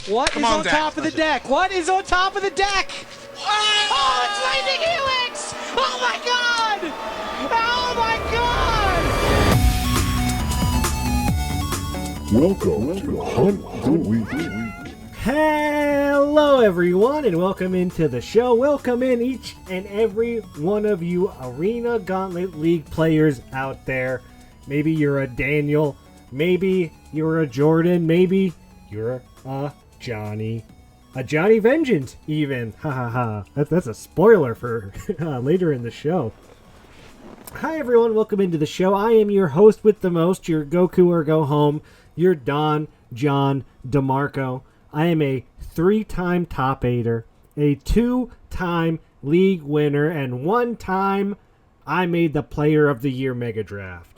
What is on top of the deck? What is on top of the deck? Oh, it's Lightning Helix! Oh my god! Oh my god! Welcome to Hunt the Week. Hello everyone and welcome into the show. Welcome in each and every one of you Arena Gauntlet League players out there. Maybe you're a Daniel, maybe you're a Jordan, maybe you're a Johnny Vengeance even. Ha ha ha. That's a spoiler for later in the show. Hi everyone, welcome into the show. I am your host with the most, your Goku or Go Home, your Don John DeMarco. I am a 3-time top 8er, a 2-time league winner, and 1 time I made the Player of the Year Mega Draft.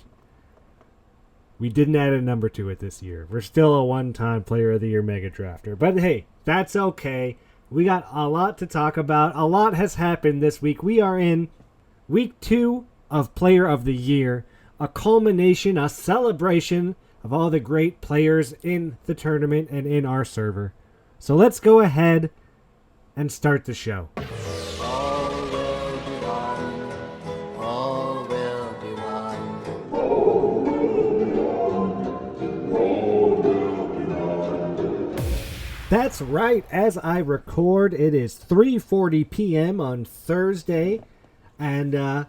We didn't add a number to it this year. We're still a 1-time Player of the Year Mega Drafter. But hey, that's okay. We got a lot to talk about. A lot has happened this week. We are in week 2 of Player of the Year. A culmination, a celebration of all the great players in the tournament and in our server. So let's go ahead and start the show. All will be one. All will be one. That's right. As I record, it is 3:40 p.m. on Thursday, and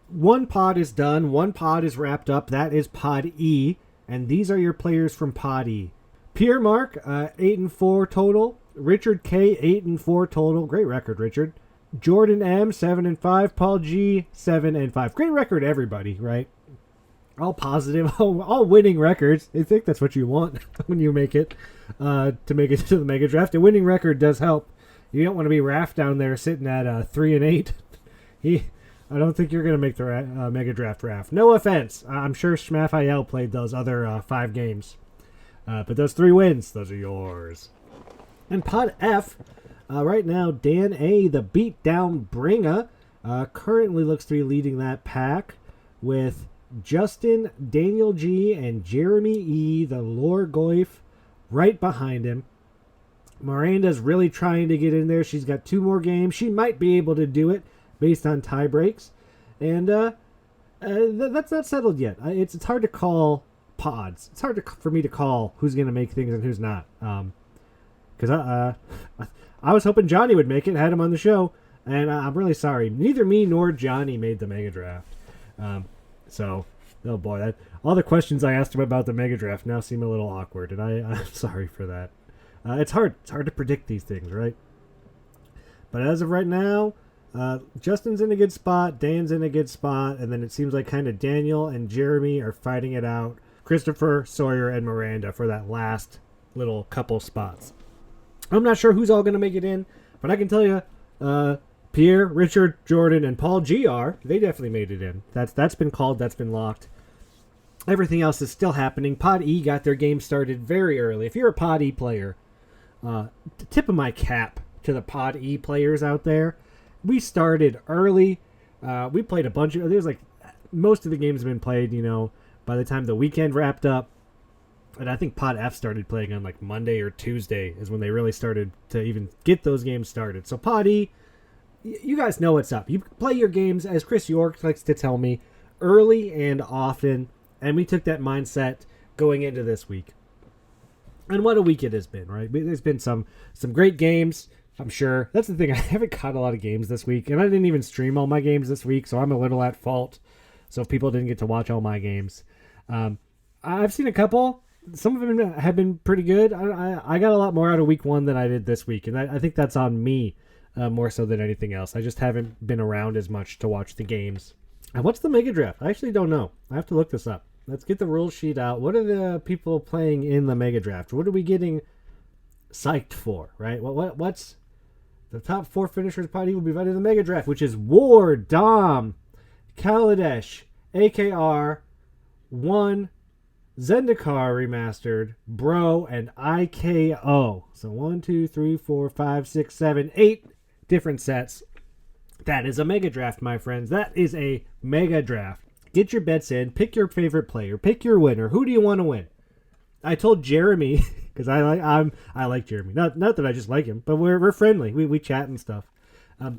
one pod is done. One pod is wrapped up. That is Pod E, and these are your players from Pod E. Pierre Mark, 8-4 total. Richard K, 8-4 total. Great record, Richard. Jordan M, 7-5. Paul G, 7-5. Great record, everybody, right? All positive, all winning records. I think that's what you want when you make it, to make it to the Mega Draft. A winning record does help. You don't want to be Raph down there sitting at 3-8. I don't think you're going to make the Mega Draft, Raph. No offense. I'm sure Schmafayel played those other 5 games. But those 3 wins, those are yours. And Pod F, right now, Dan A, the beatdown bringer, currently looks to be leading that pack with Justin, Daniel G, and Jeremy E, the Lore Goif, right behind him. Miranda's really trying to get in there. She's got 2 more games. She might be able to do it based on tie breaks. And that's not settled yet. It's hard to call pods. It's hard for me to call who's going to make things and who's not. Because I was hoping Johnny would make it, had him on the show, and I'm really sorry. Neither me nor Johnny made the Mega Draft. So, oh boy, all the questions I asked him about the Mega Draft now seem a little awkward, and I'm sorry for that. It's hard to predict these things, right? But as of right now, Justin's in a good spot, Dan's in a good spot, and then it seems like kind of Daniel and Jeremy are fighting it out. Christopher, Sawyer, and Miranda for that last little couple spots. I'm not sure who's all going to make it in, but I can tell you, Pierre, Richard, Jordan, and Paul GR, they definitely made it in. That's been called, that's been locked. Everything else is still happening. Pod E got their game started very early. If you're a Pod E player, tip of my cap to the Pod E players out there. We started early. We played a bunch of... There's like... Most of the games have been played, by the time the weekend wrapped up. And I think Pod F started playing on like Monday or Tuesday is when they really started to even get those games started. So Pod E, you guys know what's up. You play your games, as Chris York likes to tell me, early and often. And we took that mindset going into this week. And what a week it has been, right? There's been some great games, I'm sure. That's the thing. I haven't caught a lot of games this week. And I didn't even stream all my games this week, so I'm a little at fault. So if people didn't get to watch all my games. I've seen a couple. Some of them have been pretty good. I got a lot more out of week 1 than I did this week. And I think that's on me more so than anything else. I just haven't been around as much to watch the games. And what's the Mega Draft? I actually don't know. I have to look this up. Let's get the rule sheet out. What are the people playing in the Mega Draft? What are we getting psyched for, right? What's the top 4 finishers party will be invited to the Mega Draft, which is War, Dom, Kaladesh, AKR, 1, Zendikar Remastered, Bro, and IKO. So 1, 2, 3, 4, 5, 6, 7, 8 different sets. That is a Mega Draft, my friends. That is a Mega Draft. Get your bets in. Pick your favorite player. Pick your winner. Who do you want to win? I told Jeremy because I like Jeremy. Not that I just like him, but we're friendly. We chat and stuff.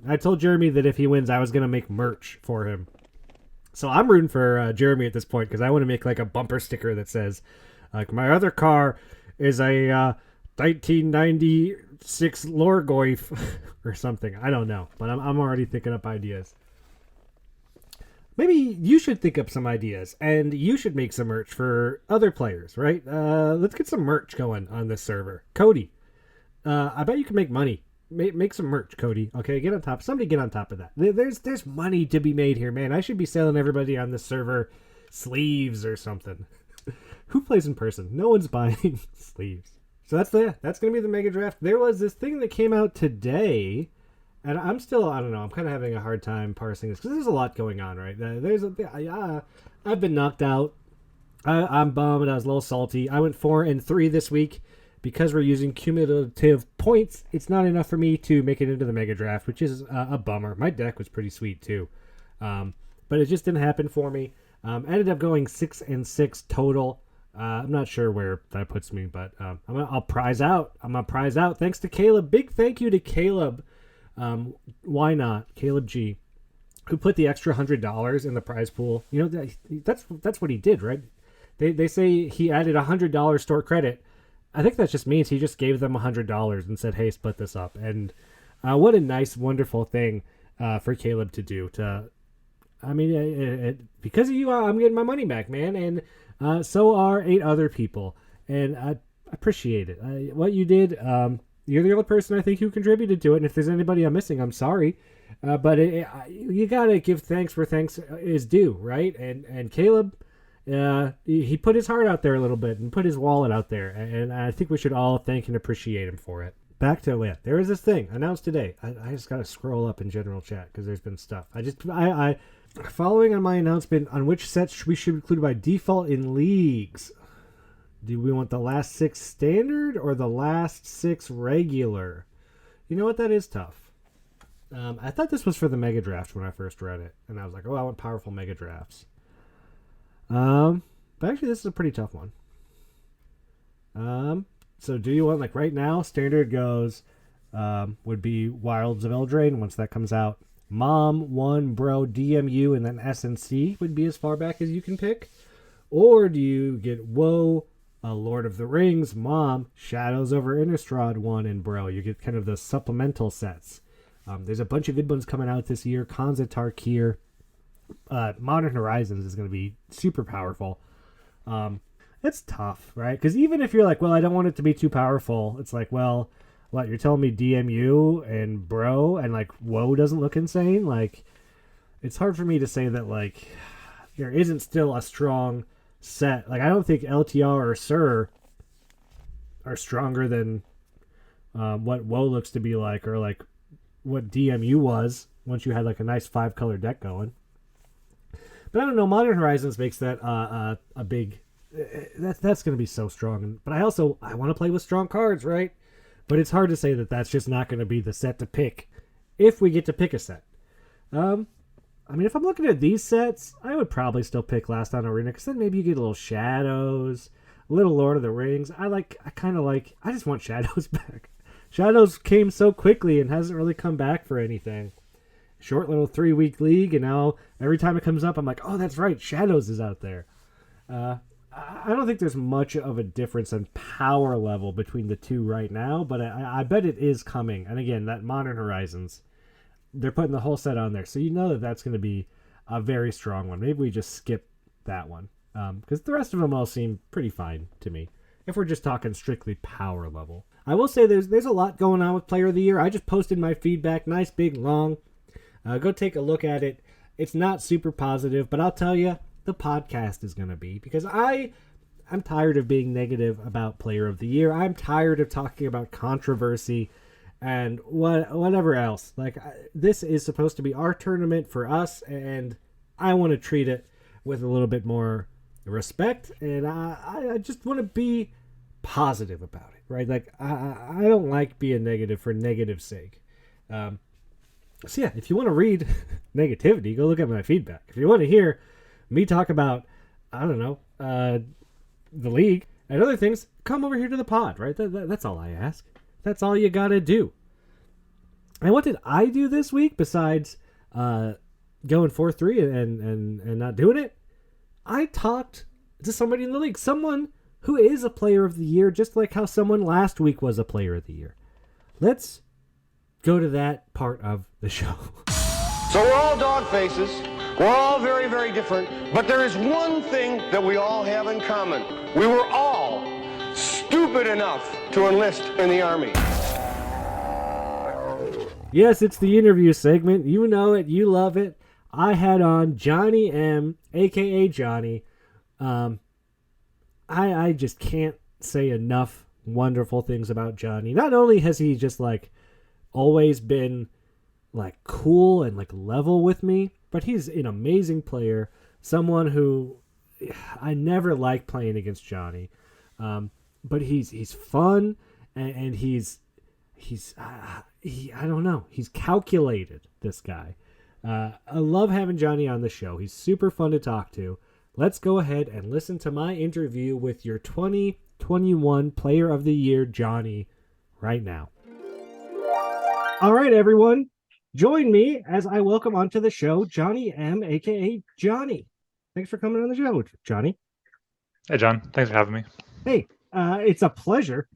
I told Jeremy that if he wins, I was gonna make merch for him. So I'm rooting for Jeremy at this point because I want to make like a bumper sticker that says, like, my other car is a 1996 Lorgoif or something. I don't know, but I'm already thinking up ideas. Maybe you should think up some ideas, and you should make some merch for other players, right? Let's get some merch going on this server. Cody, I bet you can make money. Make some merch, Cody. Okay, get on top. Somebody get on top of that. There's money to be made here, man. I should be selling everybody on this server sleeves or something. Who plays in person? No one's buying sleeves. So that's gonna be the mega draft. There was this thing that came out today, and I don't know. I'm kind of having a hard time parsing this because there's a lot going on, right? I've been knocked out. I'm bummed. I was a little salty. I went 4-3 this week. Because we're using cumulative points, it's not enough for me to make it into the mega draft, which is a bummer. My deck was pretty sweet too, but it just didn't happen for me. Ended up going 6-6 total. I'm not sure where that puts me, but I'll prize out. I'm gonna prize out. Thanks to Caleb. Big thank you to Caleb. Why not Caleb G, who put the extra $100 in the prize pool. You know, that's what he did, right? They say he added $100 store credit. I think that just means he just gave them $100 and said, "Hey, split this up." And what a nice, wonderful thing for Caleb to do. Because of you, I'm getting my money back, man, and so are 8 other people, and I appreciate it. What you did, you're the only person I think who contributed to it. And if there's anybody I'm missing, I'm sorry, but you gotta give thanks where thanks is due, right? And Caleb. He put his heart out there a little bit and put his wallet out there, and I think we should all thank and appreciate him for it. Back to it. There is this thing announced today. I just gotta scroll up in general chat because there's been stuff. I following on my announcement on which sets we should include by default in leagues. Do we want the last 6 standard or the last 6 regular? You know what? That is tough. I thought this was for the mega draft when I first read it, and I was like, oh, I want powerful mega drafts. But actually this is a pretty tough one. So do you want, like, right now, standard goes, would be Wilds of Eldraine once that comes out. Mom, 1, Bro, DMU, and then SNC would be as far back as you can pick. Or do you get Woe, Lord of the Rings, Mom, Shadows over Innistrad 1, and Bro. You get kind of the supplemental sets. There's a bunch of good ones coming out this year. Khans of Tarkir. Modern Horizons is going to be super powerful. It's tough, right? Because even if you're like, well, I don't want it to be too powerful, it's like, well, what, you're telling me DMU and Bro and, like, Woe doesn't look insane? Like, it's hard for me to say that, like, there isn't still a strong set. Like, I don't think LTR or Sur are stronger than what Woe looks to be like, or like what DMU was once you had like a nice 5-color deck going. But I don't know. Modern Horizons makes that a big. That's going to be so strong. But I want to play with strong cards, right? But it's hard to say that that's just not going to be the set to pick if we get to pick a set. I mean, if I'm looking at these sets, I would probably still pick Last on Arena, because then maybe you get a little Shadows, a little Lord of the Rings. I just want Shadows back. Shadows came so quickly and hasn't really come back for anything. Short little 3-week league, and now every time it comes up, I'm like, oh, that's right, Shadows is out there. I don't think there's much of a difference in power level between the two right now, but I bet it is coming. And again, that Modern Horizons, they're putting the whole set on there, so you know that that's going to be a very strong one. Maybe we just skip that one, because the rest of them all seem pretty fine to me, if we're just talking strictly power level. I will say there's a lot going on with Player of the Year. I just posted my feedback, nice, big, long. Go take a look at it. It's not super positive, but I'll tell you, the podcast is going to be, because I'm tired of being negative about Player of the Year. I'm tired of talking about controversy and whatever else. Like, this is supposed to be our tournament for us, and I want to treat it with a little bit more respect, and I just want to be positive about it, right? Like, I don't like being negative for negative's sake. So yeah, if you want to read negativity, go look at my feedback. If you want to hear me talk about, I don't know, the league, and other things, come over here to the pod, right? That's all I ask. That's all you gotta do. And what did I do this week besides going 4-3 and not doing it? I talked to somebody in the league, someone who is a player of the year, just like how someone last week was a player of the year. Let's go to that part of the show. So we're all dog faces. We're all very, very different. But there is one thing that we all have in common. We were all stupid enough to enlist in the Army. Yes, it's the interview segment. You know it. You love it. I had on Johnny M, a.k.a. Johnny. I just can't say enough wonderful things about Johnny. Not only has he just, like, always been, like, cool and, like, level with me, but he's an amazing player. Someone who I never like playing against Johnny. But he's fun, and I don't know. He's calculated, this guy. I love having Johnny on the show. He's super fun to talk to. Let's go ahead and listen to my interview with your 2021 Player of the Year, Johnny, right now. All right, everyone. Join me as I welcome onto the show Johnny M, a.k.a. Johnny. Thanks for coming on the show, Johnny. Hey, John. Thanks for having me. Hey, it's a pleasure.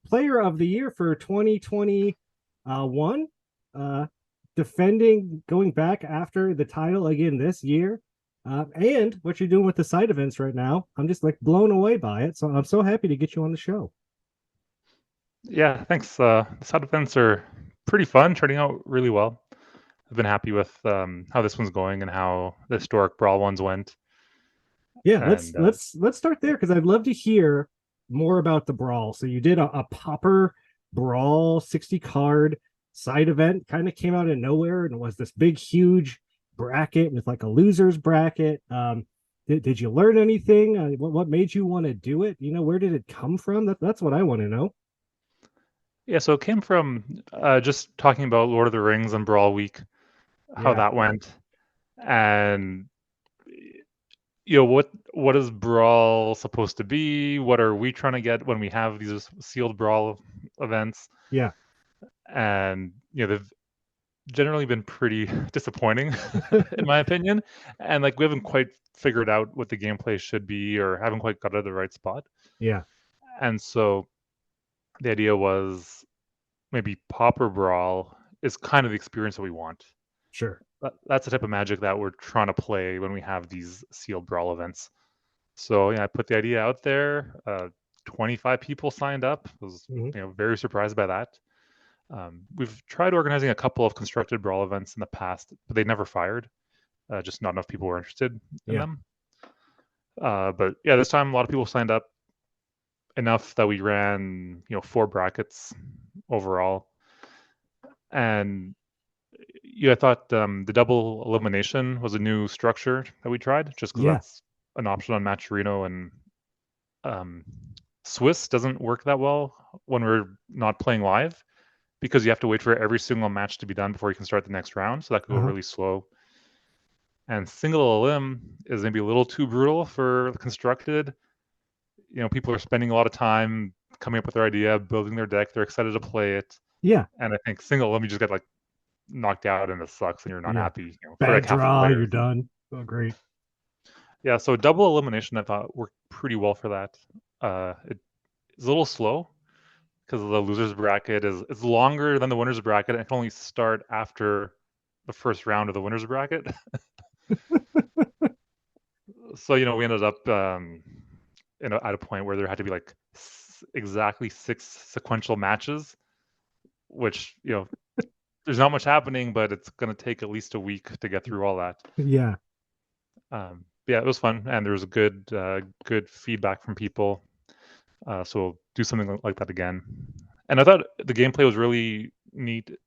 Player of the Year for 2021. Defending, going back after the title again this year. And what you're doing with the side events right now, I'm just like blown away by it. So I'm so happy to get you on the show. Yeah, thanks. The side events are pretty fun, turning out really well. I've been happy with how this one's going and how the historic brawl ones went. Yeah, let's start there because I'd love to hear more about the brawl. So you did a popper brawl 60 card side event, kind of came out of nowhere and was this big huge bracket with like a loser's bracket. Did you learn anything? What made you want to do it? Where did it come from? That's what I want to know. Yeah, so it came from just talking about Lord of the Rings and Brawl Week, how that went, and what is Brawl supposed to be? What are we trying to get when we have these sealed Brawl events? Yeah, and they've generally been pretty disappointing, in my opinion, and like we haven't quite figured out what the gameplay should be, or haven't quite got it at the right spot. Yeah, and so the idea was maybe Popper Brawl is kind of the experience that we want. sure. That's the type of Magic that we're trying to play when we have these sealed Brawl events. So yeah, I put the idea out there. 25 people signed up. I was very surprised by that. We've tried organizing a couple of constructed Brawl events in the past, but they never fired. Just not enough people were interested in them. But yeah, this time a lot of people signed up, enough that we ran 4 brackets overall. And I thought the double elimination was a new structure that we tried, just because that's an option on Matcherino, and Swiss doesn't work that well when we're not playing live, because you have to wait for every single match to be done before you can start the next round, so that could go really slow. And single elim is maybe a little too brutal for constructed. People are spending a lot of time coming up with their idea, building their deck. They're excited to play it. Yeah. And I think single elim, you just get like knocked out and it sucks and you're not happy. Bad like draw, you're done. Oh, great. Yeah, so double elimination I thought worked pretty well for that. It's a little slow because the loser's bracket is longer than the winner's bracket, and it can only start after the first round of the winner's bracket. So we ended up at a point where there had to be like exactly 6 sequential matches, which there's not much happening, but it's going to take at least a week to get through all that. Yeah. Yeah, it was fun, and there was good feedback from people. So we'll do something like that again. And I thought the gameplay was really neat. It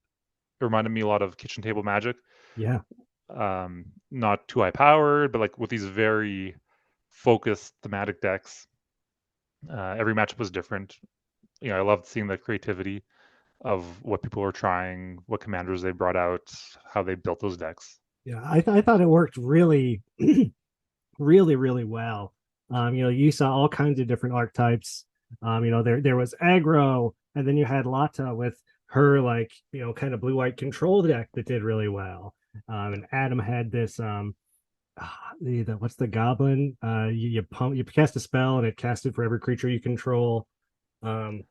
reminded me a lot of Kitchen Table Magic. Yeah. Not too high powered, but like with these very focused thematic decks. Every matchup was different. I loved seeing the creativity of what people were trying, what commanders they brought out, how they built those decks. Yeah, I thought it worked really, really, really well. You saw all kinds of different archetypes. There was aggro, and then you had Lata with her like kind of blue white control deck that did really well. And Adam had this what's the goblin? You cast a spell and it casted for every creature you control. Um,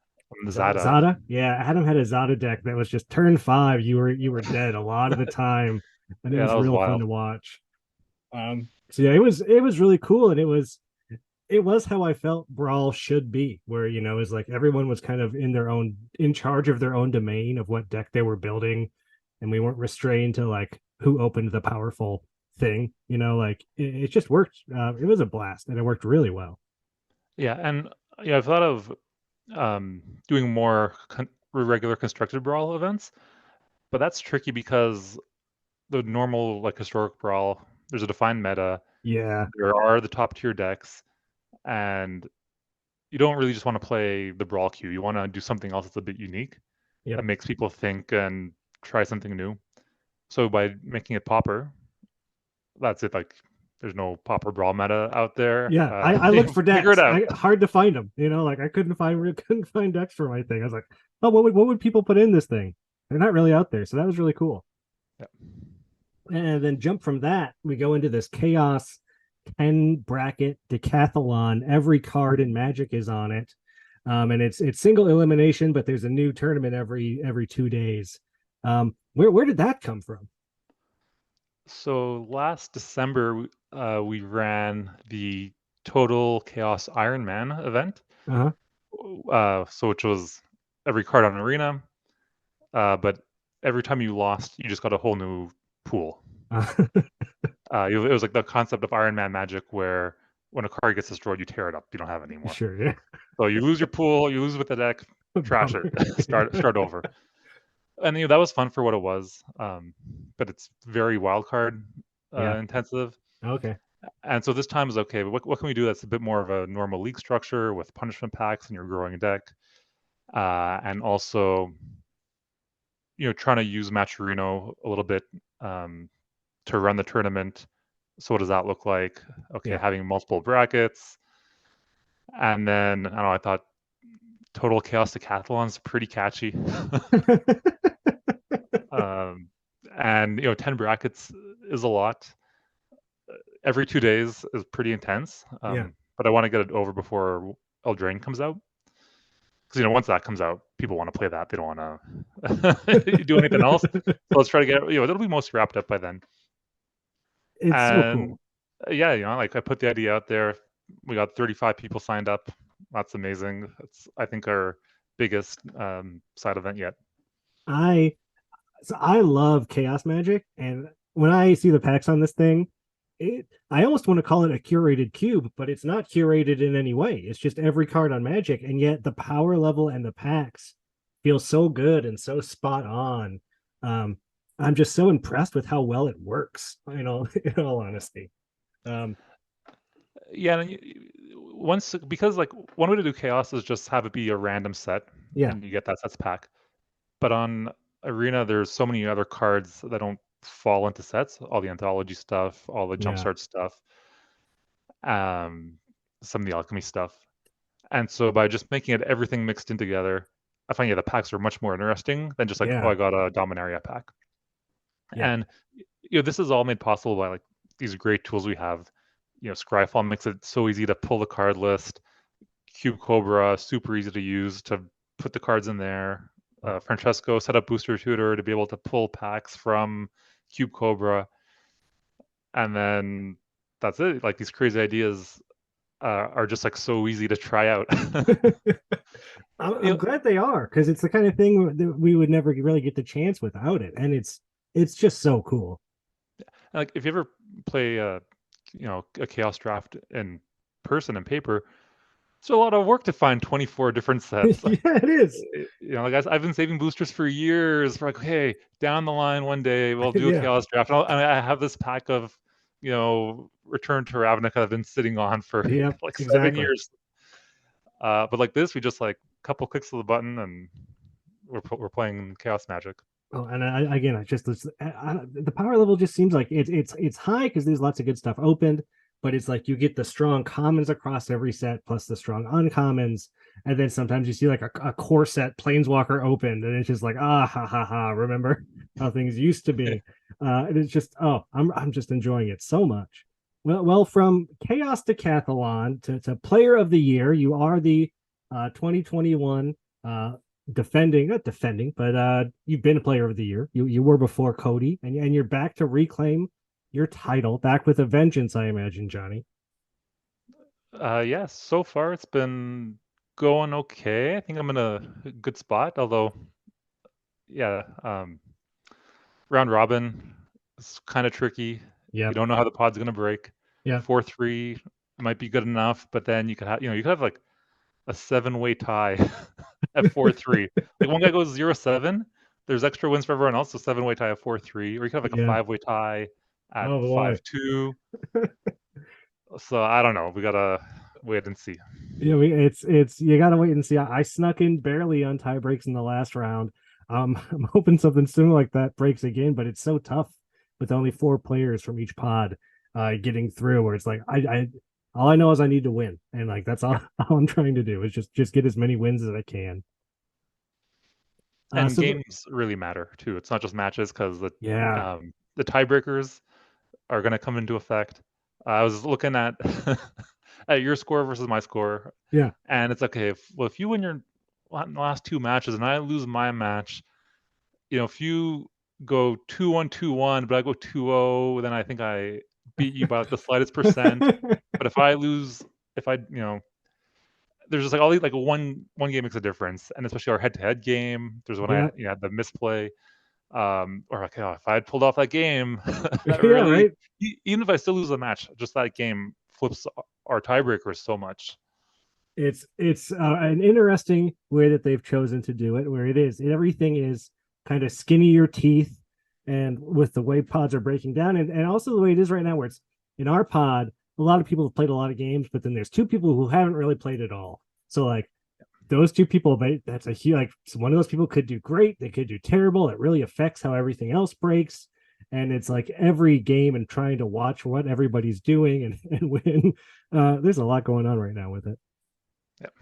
Zada. Zada, yeah. Adam had a Zada deck that was just turn 5. You were dead a lot of the time, and it Yeah, was that was real fun wild. to watch. So yeah, it was really cool, and it was how I felt Brawl should be, where it's like everyone was kind of in charge of their own domain of what deck they were building, and we weren't restrained to like who opened the powerful thing. Like it just worked. It was a blast, and it worked really well. Yeah, and I've thought of doing more regular constructed brawl events, but that's tricky because the normal like historic brawl, there's a defined meta. Yeah, There are the top tier decks, and you don't really just want to play the brawl queue. You want to do something else that's a bit unique yep, that makes people think and try something new. So by making it popper, that's it. Like, there's no popper brawl meta out there. yeah. I looked for Figure it decks. out. Hard to find them. Like I couldn't find decks for my thing. I was like, oh, what would people put in this thing? They're not really out there, so that was really cool. Yeah. And then jump from that, we go into this chaos 10 bracket decathlon. Every card in Magic is on it. And it's single elimination, but there's a new tournament every 2 days. Where did that come from? So last December, we ran the Total Chaos Iron Man event. Uh-huh. So which was every card on Arena, but every time you lost, you just got a whole new pool. It was like the concept of Iron Man Magic, where when a card gets destroyed, you tear it up. You don't have it anymore. Sure, yeah. So you lose your pool, you lose with the deck, trash it, Yeah. start over. And that was fun for what it was, but it's very wild card Yeah. intensive. Okay. And so this time is okay, but what can we do that's a bit more of a normal league structure with punishment packs and your growing deck, and also trying to use Matcherino a little bit to run the tournament. So what does that look like? Okay, Yeah. having multiple brackets, and then I don't know. I thought Total Chaos Decathlon's pretty catchy. And 10 brackets is a lot. Every 2 days is pretty intense. Yeah. But I want to get it over before Eldraine comes out. Because once that comes out, people want to play that. They don't want to do anything else. So let's try to get it'll be most wrapped up by then. It's so And cool. yeah, like I put the idea out there. We got 35 people signed up. That's amazing. That's, I think, our biggest side event yet. I love chaos magic, and when I see the packs on this thing, I almost want to call it a curated cube, but it's not curated in any way. It's just every card on Magic, and yet the power level and the packs feel so good and so spot on. I'm just so impressed with how well it works. In all honesty. Yeah, and once, because like one way to do chaos is just have it be a random set, Yeah. and you get that sets pack. But on Arena, there's so many other cards that don't fall into sets. All the anthology stuff, all the Yeah. jumpstart stuff, some of the alchemy stuff. And so by just making it everything mixed in together, I find the packs are much more interesting than just like, Yeah. oh, I got a Dominaria pack. Yeah. And this is all made possible by like these great tools we have. Scryfall makes it so easy to pull the card list. Cube Cobra, super easy to use to put the cards in there. Francesco set up Booster Tutor to be able to pull packs from Cube Cobra, and then that's it. Like, these crazy ideas are just like so easy to try out. I'm glad they are, because it's the kind of thing that we would never really get the chance without it, and it's just so cool. Like, if you ever play a chaos draft in person and paper, it's a lot of work to find 24 different sets. Yeah, it is. Guys, I've been saving boosters for years. For like, hey, down the line one day we'll do a Yeah. chaos draft. And I have this pack of Return to Ravnica I've been sitting on for Yep, like 7 exactly. years. But like this, we just like a couple clicks of the button and we're playing Chaos Magic. Oh, and again, the power level just seems like it's high because there's lots of good stuff opened, but it's like you get the strong commons across every set plus the strong uncommons. And then sometimes you see like a core set planeswalker opened, and it's just like, ah, ha, ha, ha. Remember how things used to be? And it's just, oh, I'm just enjoying it so much. Well, from chaos decathlon to player of the year, you are the 2021 not defending, but you've been a player of the year. You were before Cody, and you're back to reclaim your title, back with a vengeance, I imagine, Johnny. Yeah, so far it's been going okay. I think I'm in a good spot, although yeah, round robin is kind of tricky. Yeah, You don't know how the pod's gonna break. yeah. 4-3 might be good enough, but then you could have, you could have like a 7-way tie at 4-3. Like one guy goes 0-7, there's extra wins for everyone else, so 7-way tie at 4-3, or you could have like a Yeah. 5-way tie at Oh boy. 5-2. So I don't know. We gotta wait and see. Yeah, it's you gotta wait and see. I snuck in barely on tie breaks in the last round. I'm hoping something similar like that breaks again, but it's so tough with only 4 players from each pod getting through. Where it's like I all I know is I need to win, and like that's all, all I'm trying to do is just get as many wins as I can. And So games really matter too. It's not just matches because yeah, the tiebreakers are going to come into effect. I was looking at at your score versus my score, yeah, and it's okay. If you win your last 2 matches and I lose my match, if you go 2-1, 2-1, but I go 2-0, then I think I beat you by like the slightest percent. But if I lose, if I, there's just like all these like one game makes a difference, and especially our head-to-head game. There's when yeah, I had the misplay, or like, oh, if I had pulled off that game, that yeah, really, right. even if I still lose the match, just that game flips our tiebreakers so much. It's an interesting way that they've chosen to do it, where everything is kind of skinnier teeth, and with the way pods are breaking down, and also the way it is right now, where it's in our pod, a lot of people have played a lot of games, but then there's 2 people who haven't really played at all. So like those 2 people, that's a huge like one of those people could do great, they could do terrible. It really affects how everything else breaks. And it's like every game and trying to watch what everybody's doing and win. There's a lot going on right now with it. Yep.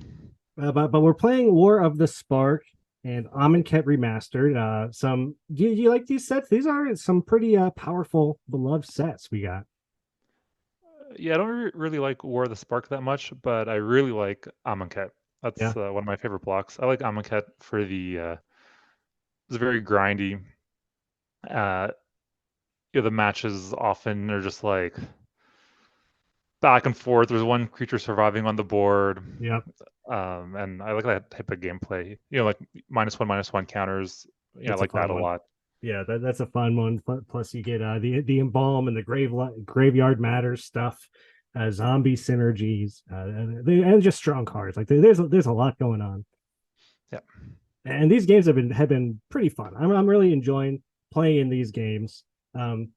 But we're playing War of the Spark and Amonkhet Remastered. Some do you like these sets? These are some pretty powerful, beloved sets we got. Yeah, I don't really like War of the Spark that much, but I really like Amonkhet. Yeah, That's one of my favorite blocks. I like Amonkhet for it's very grindy. Uh, the matches often are just like back and forth. There's one creature surviving on the board, yeah, and I like that type of gameplay. Like -1/-1 counters. I it's a like that fun a one. lot. Yeah, that's a fun one. Plus, you get the embalm and the graveyard matters stuff, zombie synergies, and just strong cards. Like there's a lot going on. Yeah. And these games have been pretty fun. I'm really enjoying playing in these games. Um,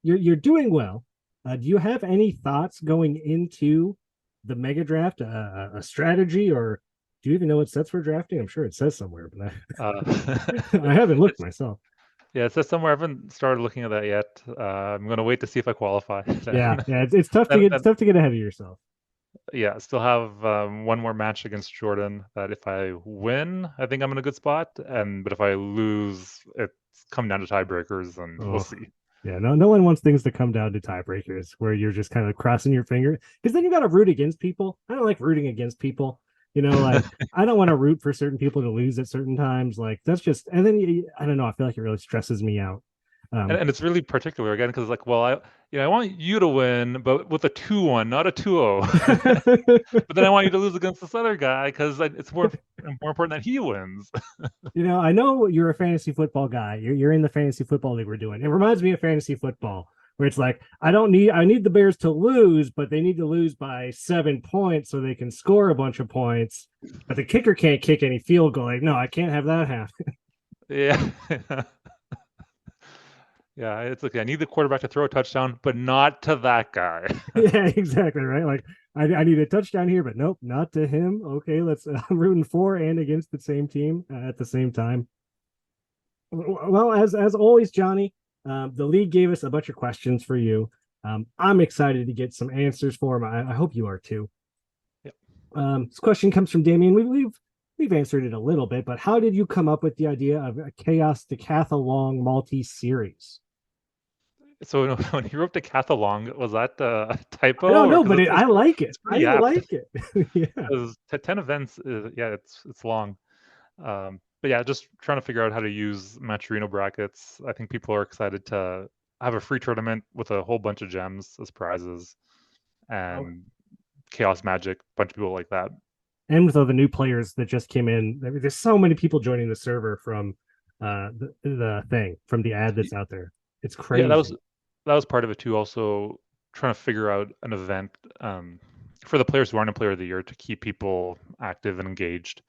you're doing well. Do you have any thoughts going into the mega draft? A strategy, or do you even know what sets we're drafting? I'm sure it says somewhere, but Uh, I haven't looked it's myself. Yeah, it says somewhere. I haven't started looking at that yet. I'm gonna wait to see if I qualify. Yeah, Then, yeah, it's tough to then, get then, ahead of yourself. yeah, still have one more match against Jordan. That if I win, I think I'm in a good spot. But if I lose, it's come down to tiebreakers, and we'll Oh, see. yeah, no one wants things to come down to tiebreakers where you're just kind of crossing your finger, because then you got to root against people. I don't like rooting against people. Like I don't want to root for certain people to lose at certain times. Like that's just, and then I don't know. I feel like it really stresses me out. And, Um, and it's really particular again because like, well, I want you to win, but with a 2-1, not a 2-0. But then I want you to lose against this other guy because it's more important that he wins. I know you're a fantasy football guy. You're in the fantasy football league we're doing. It reminds me of fantasy football, where it's like I need the Bears to lose, but they need to lose by 7 points so they can score a bunch of points. But the kicker can't kick any field goal. Like, no, I can't have that happen. Yeah. Yeah, it's okay. I need the quarterback to throw a touchdown, but not to that guy. Yeah, exactly right. Like I need a touchdown here, but nope, not to him. Okay, let's I'm rooting for and against the same team at the same time. Well, as always, Johnny, the league gave us a bunch of questions for you. I'm excited to get some answers for them. I hope you are too. Yep. This question comes from Damien. We've answered it a little bit, but how did you come up with the idea of a Chaos Decathlon multi series? So when you wrote Decathlon, was that a I don't typo, or know, because but I like it. it's I pretty apt? like it. Yeah. Because 10 events, yeah, it's long. But yeah, just trying to figure out how to use Maturino brackets. I think people are excited to have a free tournament with a whole bunch of gems as prizes Oh, and Chaos Magic, a bunch of people like that. and with all the new players that just came in, I mean, there's so many people joining the server from the thing from the ad that's out there. It's Yeah, crazy. that was part of it too. Also, trying to figure out an event for the players who aren't in Player of the Year to keep people active and engaged.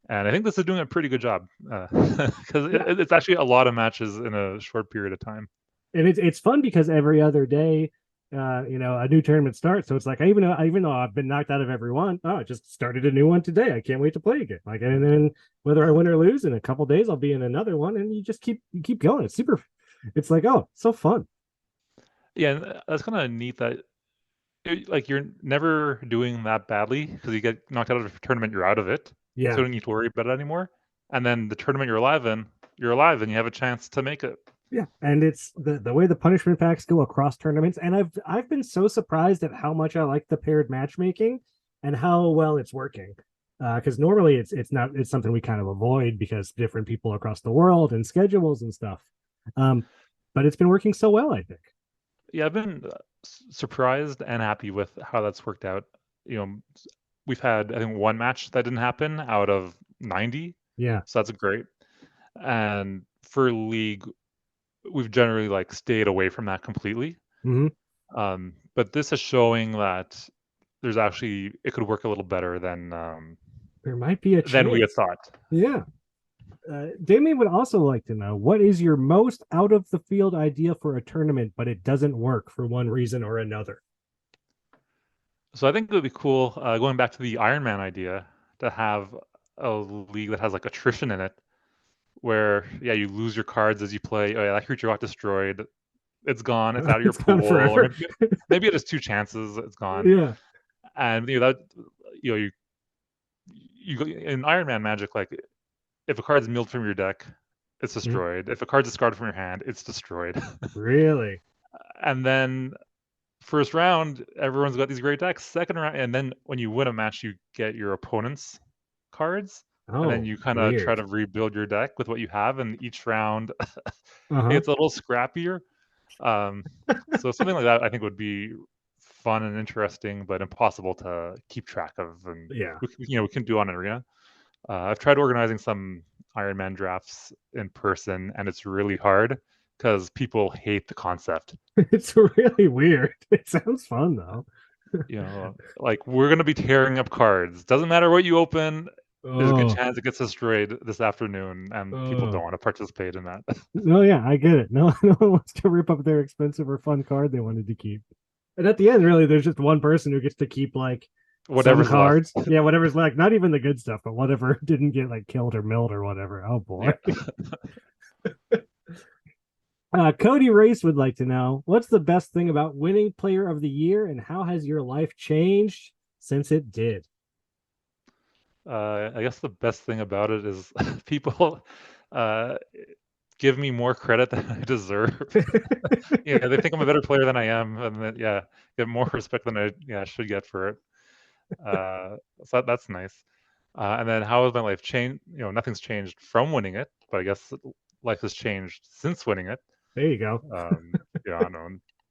And I think this is doing a pretty good job because Yeah, it's actually a lot of matches in a short period of time. and it's fun because every other day, a new tournament starts. So it's like even though I've been knocked out of every one, oh, I just started a new one today. I can't wait to play again. Like, and then whether I win or lose, in a couple days I'll be in another one, and you keep going. It's super. It's like, oh, so fun. Yeah, and that's kind of neat that like you're never doing that badly because you get knocked out of a tournament, you're out of it, so Yeah, you don't need to worry about it anymore. And then the tournament you're alive and you have a chance to make it. yeah, and it's the way the punishment packs go across tournaments, and I've been so surprised at how much I like the paired matchmaking and how well it's working. Because normally it's something we kind of avoid because different people across the world and schedules and stuff. Um, but it's been working so well, I think. Yeah, I've been surprised and happy with how that's worked out. You know, we've had I think one match that didn't happen out of 90, Yeah. so that's great. And for league, we've generally like stayed away from that completely. Hmm. But this is showing that there's actually it could work a little better There might be a than we had chance. thought. Yeah. Damien would also like to know what is your most out of the field idea for a tournament, but it doesn't work for one reason or another. So I think it would be cool, going back to the Iron Man idea, to have a league that has like attrition in it, where yeah, you lose your cards as you play. Oh yeah, that creature got destroyed. It's gone. It's out of your It's gone pool, or forever. maybe it has two chances. It's gone. Yeah. And that you go in Iron Man Magic, like if a card's milled from your deck, it's Mhm. destroyed. If a card's discarded from your hand, it's destroyed. Really? And then first round, everyone's got these great decks. Second round, and then when you win a match, you get your opponent's cards, and then Oh, you kind of try weird. to rebuild your deck with what you have. And each round, it Uh-huh. gets a little scrappier. Um, so something like that, I think, would be fun and interesting, but impossible to keep track of. And Yeah. we can do on Arena. I've tried organizing some Iron Man drafts in person, and it's really hard because people hate the concept. It's really weird. It sounds fun though. Like we're gonna be tearing up cards. Doesn't matter what you open. There's a good Oh, chance it gets destroyed this afternoon, and people don't oh. want to participate in that. No, yeah, I get it. No, no one wants to rip up their expensive or fun card they wanted to keep. And at the end, really, there's just one person who gets to keep like some Whatever's left. cards. Yeah, whatever's like not even the good stuff, but whatever didn't get like killed or milled or whatever. Oh boy. Yeah. Cody Race would like to know what's the best thing about winning Player of the Year and how has your life changed since it did? I guess the best thing about it is people uh, give me more credit than I deserve. Yeah, they think I'm a better player than I am, and then, yeah, get more respect than I should get for it. So that's nice. And then how has my life changed? Nothing's changed from winning it, but I guess life has changed since winning it. There you go. I don't know.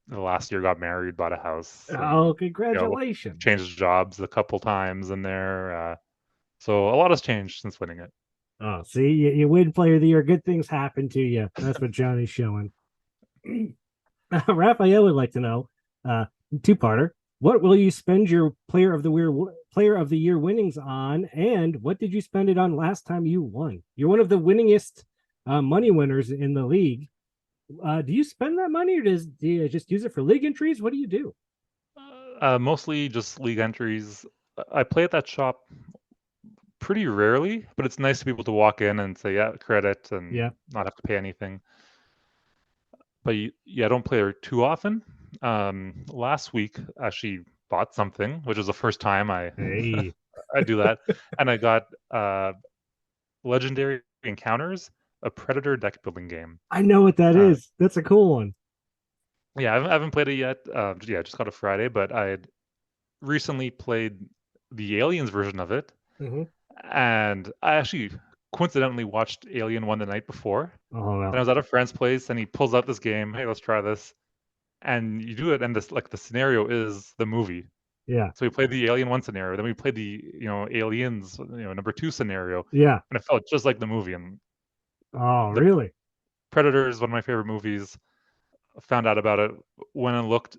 The last year got married, bought a house, and Oh, congratulations. changed jobs a couple times in there. So a lot has changed since winning it. Oh, see, you win Player of the Year, good things happen to you. That's what Johnny's showing. Raphael would like to know, uh, two-parter. What will you spend your Player of the Year winnings on, and what did you spend it on last time you won? You're one of the winningest money winners in the league. Do you spend that money, or do you just use it for league entries? What do you do? Mostly just league entries. I play at that shop pretty rarely, but it's nice to be able to walk in and say, yeah, credit, and Yeah. not have to pay anything. But yeah, I don't play there too often. Last week actually bought something, which is the first time Hey, I do that, and I got Legendary Encounters, a Predator deck building game. I know what that Uh, is. That's a cool one. yeah, I haven't played it yet. Yeah, just got it Friday, but I had recently played the Aliens version of it, Hmm. and I actually coincidentally watched Alien One the night before. Oh And I well. was at a friend's place, and he pulls out this game. Hey, let's try this. And you do it, and this like the scenario is the movie. Yeah. So we played the Alien One scenario, then we played the Aliens number two scenario, Yeah. and it felt just like the movie. And Oh, the really? Predator is one of my favorite movies. Found out about it when I looked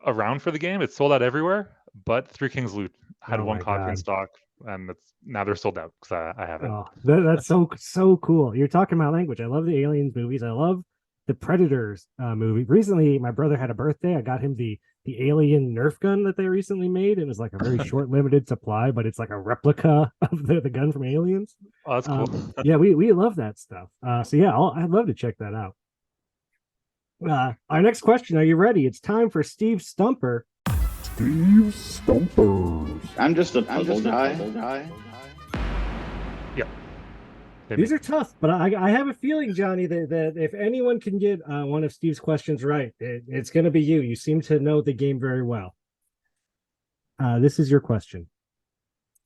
around for the game. It's sold out everywhere, but Three Kings Loot had Oh one my copy in God. stock, and now they're sold out because I have it. Oh, that's so cool. You're talking my language. I love the Aliens movies. I love the Predators movie. Recently, my brother had a birthday. I got him the Alien Nerf gun that they recently made. It was like a very short, limited supply, but it's like a replica of the gun from Aliens. Oh, that's cool. Yeah, we love that stuff. So yeah, I'd love to check that out. Our next question. Are you ready? It's time for Steve Stumper. Steve Stumpers. I'm just a puzzle guy. Yep. These are tough, but I have a feeling, Johnny, that if anyone can get one of Steve's questions right, it's going to be you. You seem to know the game very well. This is your question.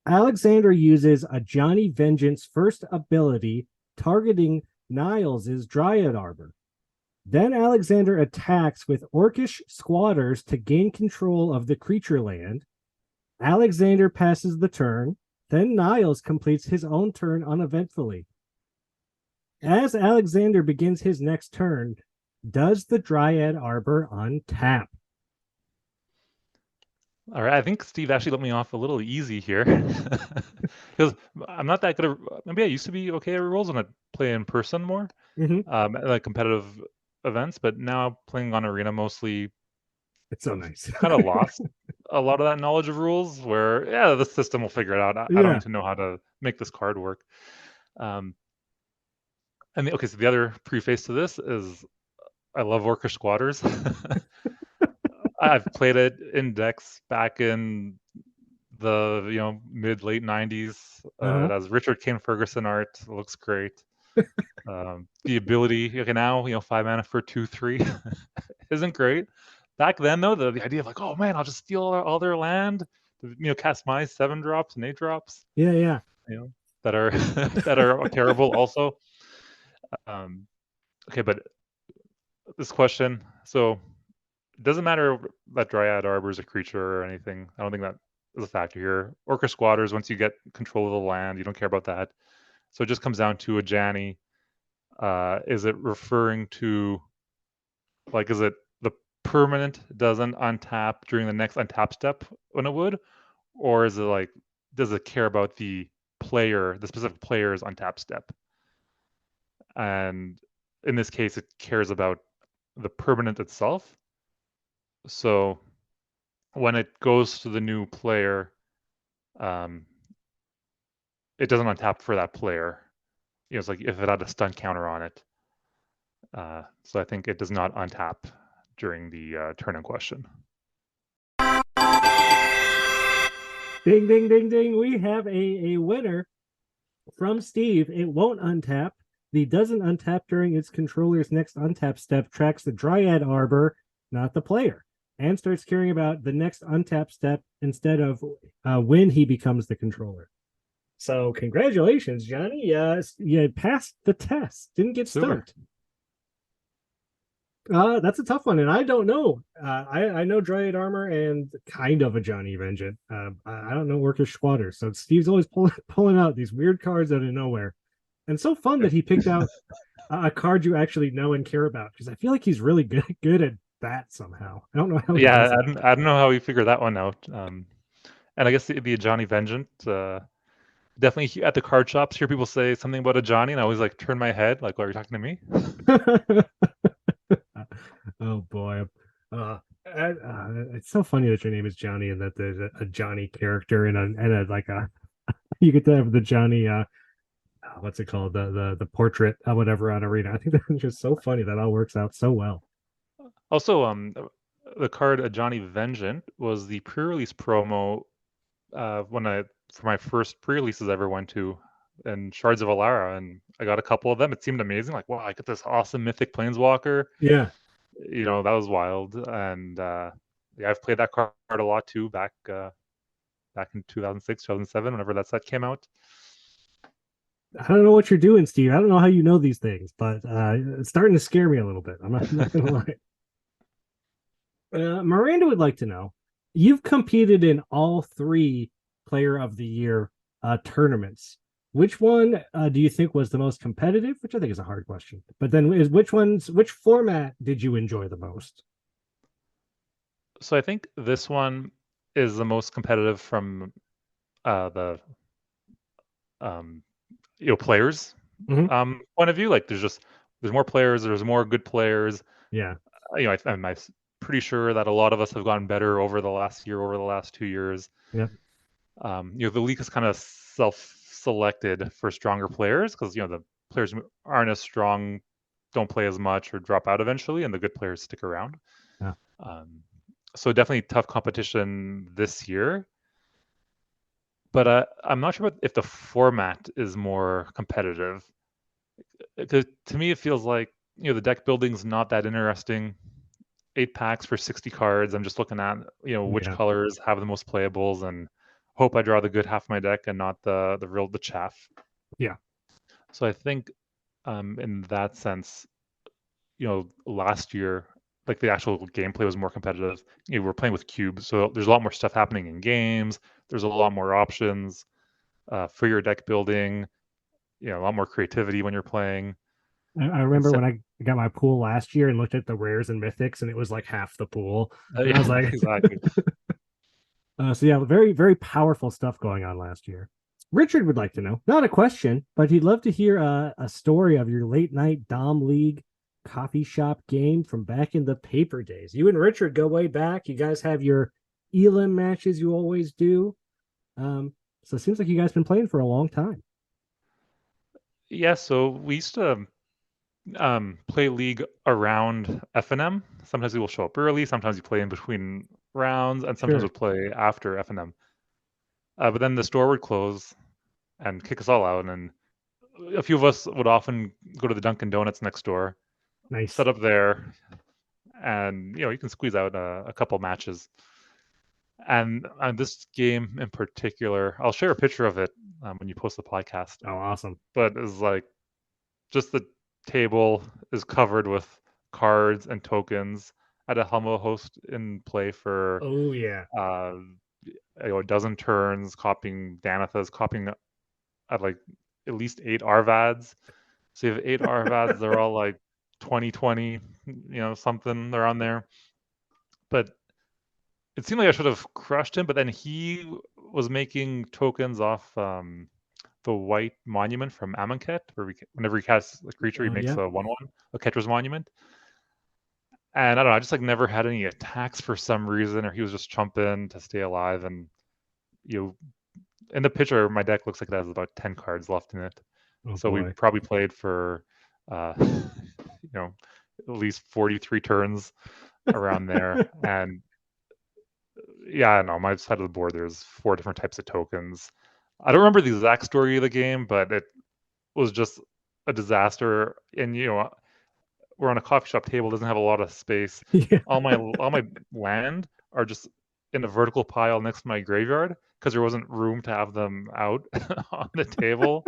Alexander uses a Johnny Vengeance first ability targeting Niles' Dryad Arbor. Then Alexander attacks with Orcish squatters to gain control of the creature land. Alexander passes the turn. Then Niles completes his own turn uneventfully. As Alexander begins his next turn, does the Dryad Arbor untap? All right, I think Steve actually let me off a little easy here because I'm not that good at. Maybe I used to be okay at rules when I play in person more, at like competitive events, but now playing on arena mostly, It's so nice. kind of lost a lot of that knowledge of rules. Where the system will figure it out. I don't Yeah. need to know how to make this card work. Okay, so the other preface to this is I love Orcish Squatters. I've played it in decks back in the mid late 90s. It has Richard Kane Ferguson art. It looks great. The ability, okay, now 5 mana for 2/3 isn't great. Back then though, the idea of like, oh man, I'll just steal all their land, cast my 7 drops and 8 drops, Yeah. that are that are terrible also. Okay, but this question, so it doesn't matter that Dryad Arbor is a creature or anything. I don't think that is a factor here. Orcish Squatters, once you get control of the land, you don't care about that. So it just comes down to a Janny. Is it referring to, like, is it the permanent doesn't untap during the next untap step when it would? Or is it like, does it care about the specific player's untap step? And in this case, it cares about the permanent itself. So when it goes to the new player, it doesn't untap for that player. It's like if it had a stun counter on it. So I think it does not untap during the turn in question. Ding, ding, ding, ding. We have a winner from Steve. It won't untap. The doesn't untap during its controller's next untap step tracks the Dryad Arbor, not the player, and starts caring about the next untap step instead of when he becomes the controller. So congratulations, Johnny. You passed the test. Didn't get stumped. That's a tough one, and I don't know. I know Dryad Armor and kind of a Johnny Vengeance. I don't know Orcish Squatters. So Steve's always pulling out these weird cards out of nowhere. And so fun that he picked out a card you actually know and care about, because I feel like he's really good at that somehow. I don't know how. Yeah, I don't know how he figured that one out. And I guess it'd be a Johnny Vengeance. Definitely at the card shops, hear people say something about a Johnny, and I always like turn my head, like, "Are you talking to me?" Oh boy. It's so funny that your name is Johnny and that there's a Johnny character and a like a you get to have the Johnny what's it called, the portrait whatever on arena. I think that's just so funny that all works out so well. Also, the card Johnny Vengeant was the pre-release promo for my first pre-releases I ever went to, and Shards of Alara, and I got a couple of them. It seemed amazing. Like, wow, I get this awesome mythic planeswalker. Yeah. That was wild. And yeah, I've played that card a lot too, back in 2006, 2007, whenever that set came out. I don't know what you're doing, Steve. I don't know how you know these things, but it's starting to scare me a little bit. I'm not gonna lie. Miranda would like to know: you've competed in all 3 Player of the Year tournaments. Which one do you think was the most competitive? Which I think is a hard question. But then, which format did you enjoy the most? So I think this one is the most competitive from the players point of view. Like, there's more players, there's more good players. Yeah. I'm pretty sure that a lot of us have gotten better over the last year, over the last 2 years. Yeah. The league is kind of self-selected for stronger players, because the players who aren't as strong don't play as much or drop out eventually, and the good players stick around. Yeah. So definitely tough competition this year. But I'm not sure if the format is more competitive. Because to me, it feels like the deck building's not that interesting. 8 packs for 60 cards. I'm just looking at which colors have the most playables, and hope I draw the good half of my deck and not the chaff. Yeah. So I think in that sense, last year, like, the actual gameplay was more competitive. We're playing with cubes, so there's a lot more stuff happening in games. There's a lot more options for your deck building. A lot more creativity when you're playing. I remember when I got my pool last year and looked at the rares and mythics, and it was like half the pool. And I was like, exactly. So yeah, very, very powerful stuff going on last year. Richard would like to know, not a question, but he'd love to hear a story of your late night Dom League coffee shop game from back in the paper days. You and Richard go way back. You guys have your Elam matches you always do. So it seems like you guys been playing for a long time. Yeah, so we used to play League around FNM. Sometimes we will show up early, sometimes you play in between rounds, and sometimes we'll play after FNM. But then the store would close and kick us all out, and a few of us would often go to the Dunkin' Donuts next door, Nice. set up there, and you can squeeze out a couple matches. And this game in particular, I'll share a picture of it when you post the podcast. Oh, awesome. But it's like, just the table is covered with cards and tokens. I had a Hummel host in play for a dozen turns, copying Danathas, copying at like at least 8 Arvads. So you have 8 Arvads, they're all like 20, something, they're on there. But it seemed like I should have crushed him, but then he was making tokens off the white monument from Amonkhet, where whenever he casts a creature, he makes a 1/1, a Ketra's Monument. And I don't know, I just like never had any attacks for some reason, or he was just chumping to stay alive. And in the picture, my deck looks like it has about 10 cards left in it. So we probably played for at least 43 turns around there. And yeah, I know, my side of the board, there's 4 different types of tokens. I don't remember the exact story of the game, but it was just a disaster. And we're on a coffee shop table, doesn't have a lot of space. All my land are just in a vertical pile next to my graveyard, because there wasn't room to have them out on the table.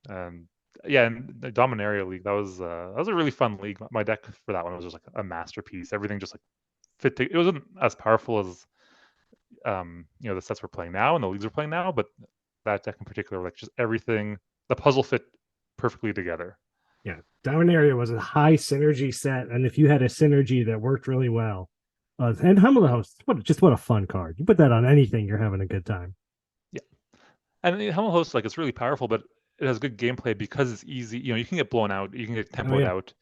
And yeah, and the Dominaria League, that was a really fun league. My deck for that one was just like a masterpiece. Everything just like fit. It wasn't as powerful as the sets we're playing now and the leagues we're playing now, but that deck in particular, like, just everything, the puzzle fit perfectly together. Yeah, Dominaria was a high synergy set, and if you had a synergy that worked really well, and Hummel the Host, what a fun card. You put that on anything, you're having a good time. Yeah, and the Hummel Host, like, it's really powerful, but it has good gameplay because it's easy. You can get blown out, you can get tempoed out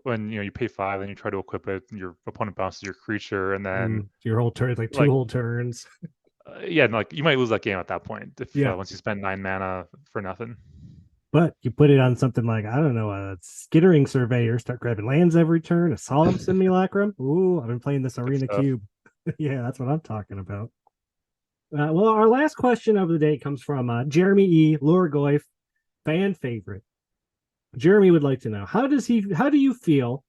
when you pay 5 and you try to equip it, and your opponent bounces your creature, and then your whole turn, like 2 whole turns. Yeah, and like, you might lose that game at that point if once you spend 9 mana for nothing. But you put it on something like, I don't know, a skittering surveyor, start grabbing lands every turn, a solemn simulacrum. Ooh, I've been playing this Good arena stuff. cube. Yeah, that's what I'm talking about. Well, our last question of the day comes from Jeremy E. Lurgoy, fan favorite. Jeremy would like to know, how do you feel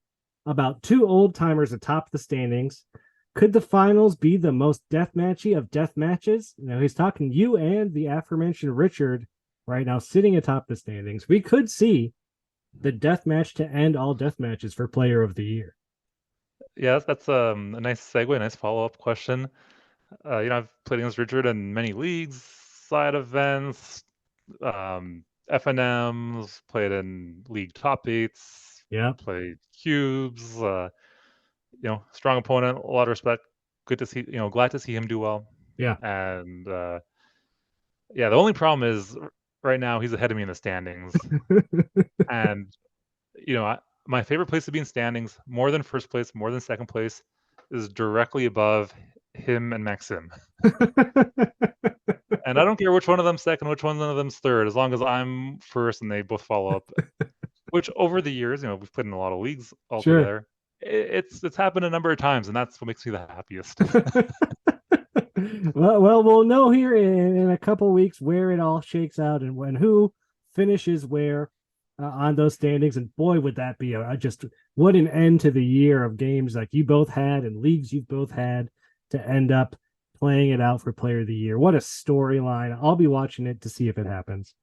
about two old timers atop the standings? Could the finals be the most deathmatchy of death matches? He's talking you and the aforementioned Richard right now sitting atop the standings. We could see the death match to end all death matches for player of the year. Yeah, that's a nice segue, nice follow-up question. I've played against Richard in many leagues, side events, FNMs, played in league top eights, Yeah. played cubes, strong opponent, a lot of respect. Good to see, glad to see him do well. Yeah. And yeah, the only problem is right now he's ahead of me in the standings. And, my favorite place to be in standings, more than first place, more than second place, is directly above him and Maxim. And I don't care which one of them's second, which one of them's third, as long as I'm first and they both follow up. Which over the years, we've played in a lot of leagues all Sure. together. It's happened a number of times, and that's what makes me the happiest. well, we'll know here in a couple weeks where it all shakes out and who finishes where on those standings. And boy, would that be just what an end to the year of games like you both had and leagues you've both had to end up playing it out for player of the year. What a storyline. I'll be watching it to see if it happens.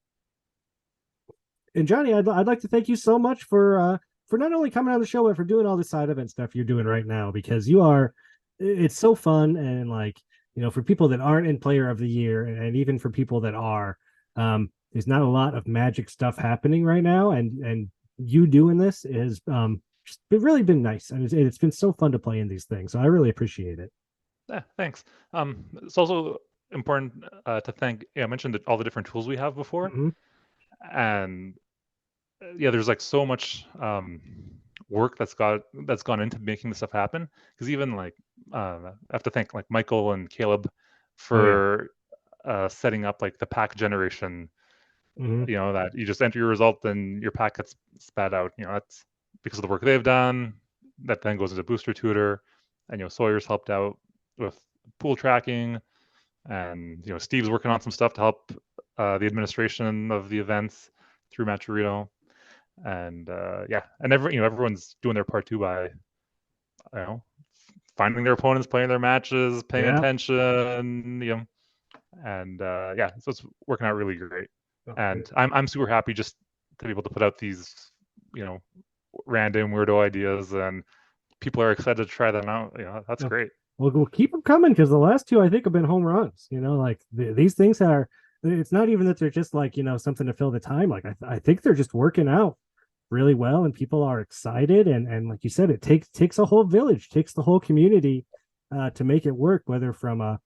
And Johnny, I'd like to thank you so much for not only coming on the show, but for doing all the side event stuff you're doing right now, because it's so fun. And for people that aren't in player of the year, and even for people that are, there's not a lot of Magic stuff happening right now. And you doing this is just really been nice. And it's been so fun to play in these things. So I really appreciate it. Yeah, thanks. It's also important to thank. I mentioned all the different tools we have before, and yeah, there's like so much work that's gone into making this stuff happen. Because even I have to thank like Michael and Caleb for setting up like the pack generation. That you just enter your result and your pack gets spat out. That's because of the work they've done. That then goes into Booster Tutor, and Sawyer's helped out with pool tracking, and Steve's working on some stuff to help the administration of the events through Maturito, and and everyone's doing their part too by finding their opponents, playing their matches, paying attention, and so it's working out really great. And I'm super happy just to be able to put out these random weirdo ideas, and people are excited to try them out. That's great. Well, we'll keep them coming, because the last two I think have been home runs. These things are. It's not even that they're just something to fill the time. Like I think they're just working out really well, and people are excited. And like you said, it takes a whole village, takes the whole community to make it work, whether from a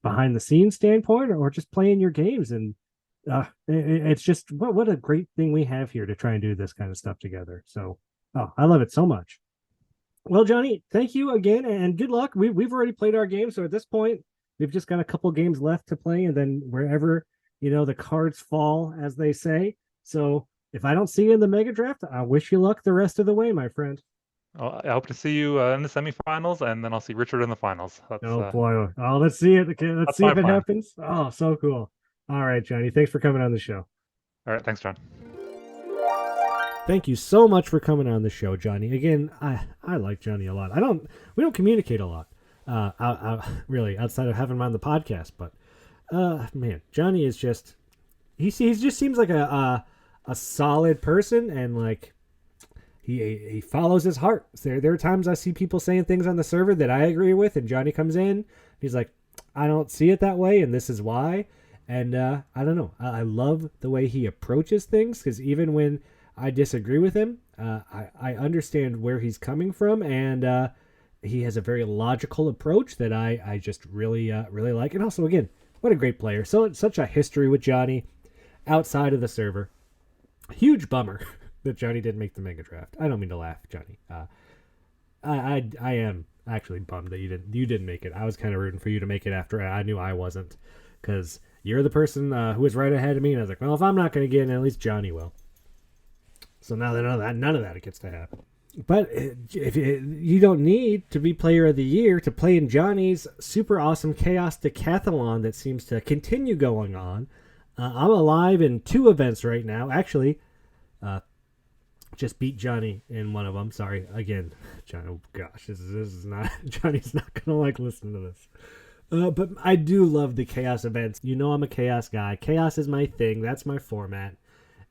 behind the scenes standpoint or just playing your games. And it's just what a great thing we have here to try and do this kind of stuff together. So I love it so much. Well, Johnny, thank you again, and good luck. We've already played our game, so at this point we've just got a couple games left to play, and then wherever the cards fall, as they say. So if I don't see you in the mega draft, I wish you luck the rest of the way, my friend. Well, I hope to see you in the semifinals, and then I'll see Richard in the finals. Boy! Let's see it. Okay, let's see if it happens. Oh, so cool! All right, Johnny, thanks for coming on the show. All right, thanks, John. Thank you so much for coming on the show, Johnny. Again, I like Johnny a lot. We don't communicate a lot, really, outside of having him on the podcast. But man, Johnny is just he just seems like a solid person, and like he follows his heart. There are times I see people saying things on the server that I agree with, and Johnny comes in, he's like, I don't see it that way, and this is why. And I don't know. I love the way he approaches things, because even when I disagree with him, I understand where he's coming from, and he has a very logical approach that I just really like. And also, again, what a great player. So it's such a history with Johnny outside of the server. Huge bummer that Johnny didn't make the mega draft. I don't mean to laugh, Johnny. I am actually bummed that you didn't make it. I was kind of rooting for you to make it after I knew I wasn't, because you're the person who was right ahead of me. And I was like, well, if I'm not going to get in, at least Johnny will. So now that none of that gets to happen. But if you don't need to be player of the year to play in Johnny's super awesome Chaos Decathlon that seems to continue going on. I'm alive in 2 events right now. Actually, just beat Johnny in one of them. Sorry, again, Johnny. Oh gosh, this is not. Johnny's not gonna like listen to this. But I do love the Chaos events. You know I'm a Chaos guy. Chaos is my thing. That's my format.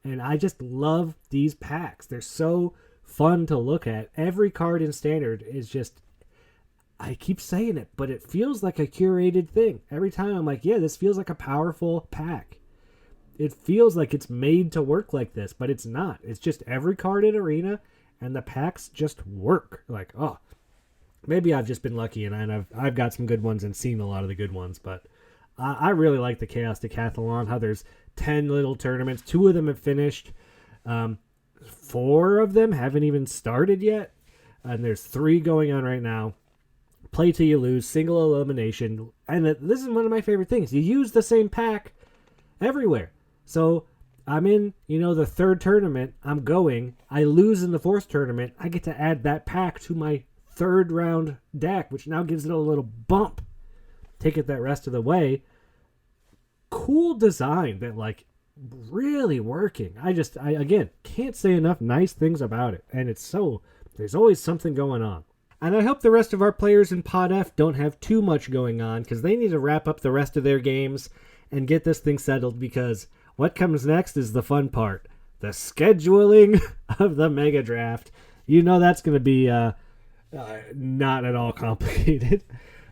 And I just love these packs. They're so fun to look at. Every card in Standard is just, I keep saying it, but it feels like a curated thing. Every time I'm like, yeah, this feels like a powerful pack. It feels like it's made to work like this, but it's not. It's just every card in Arena, and the packs just work. Like, oh, maybe I've just been lucky, and I've got some good ones and seen a lot of the good ones, but I really like the Chaos Decathlon, how there's 10 little tournaments. 2 of them have finished. 4 of them haven't even started yet. And there's 3 going on right now. Play till you lose, single elimination. And this is one of my favorite things. You use the same pack everywhere. So I'm in, the 3rd tournament. I'm going. I lose in the 4th tournament. I get to add that pack to my 3rd round deck, which now gives it a little bump. Take it that rest of the way. Cool design that, really working. I again can't say enough nice things about it. And there's always something going on. And I hope the rest of our players in Pod F don't have too much going on, because they need to wrap up the rest of their games and get this thing settled, because what comes next is the fun part. The scheduling of the Mega Draft. That's going to be not at all complicated.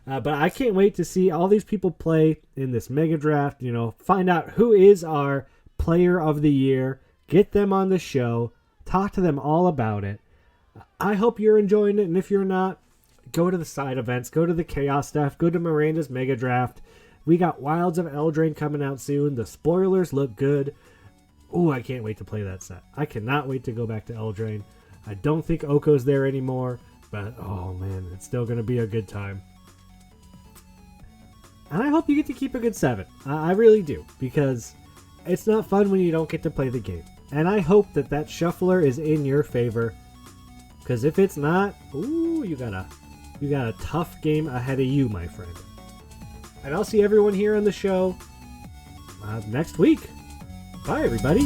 But I can't wait to see all these people play in this Mega Draft, find out who is our player of the year, get them on the show, talk to them all about it. I hope you're enjoying it, and if you're not, go to the side events, go to the Chaos stuff, go to Miranda's Mega Draft. We got Wilds of Eldraine coming out soon. The spoilers look good. Ooh, I can't wait to play that set. I cannot wait to go back to Eldraine. I don't think Oko's there anymore, but oh man, it's still going to be a good time. And I hope you get to keep a good 7. I really do, because it's not fun when you don't get to play the game. And I hope that shuffler is in your favor, because if it's not, ooh, you got a tough game ahead of you, my friend. And I'll see everyone here on the show next week. Bye, everybody.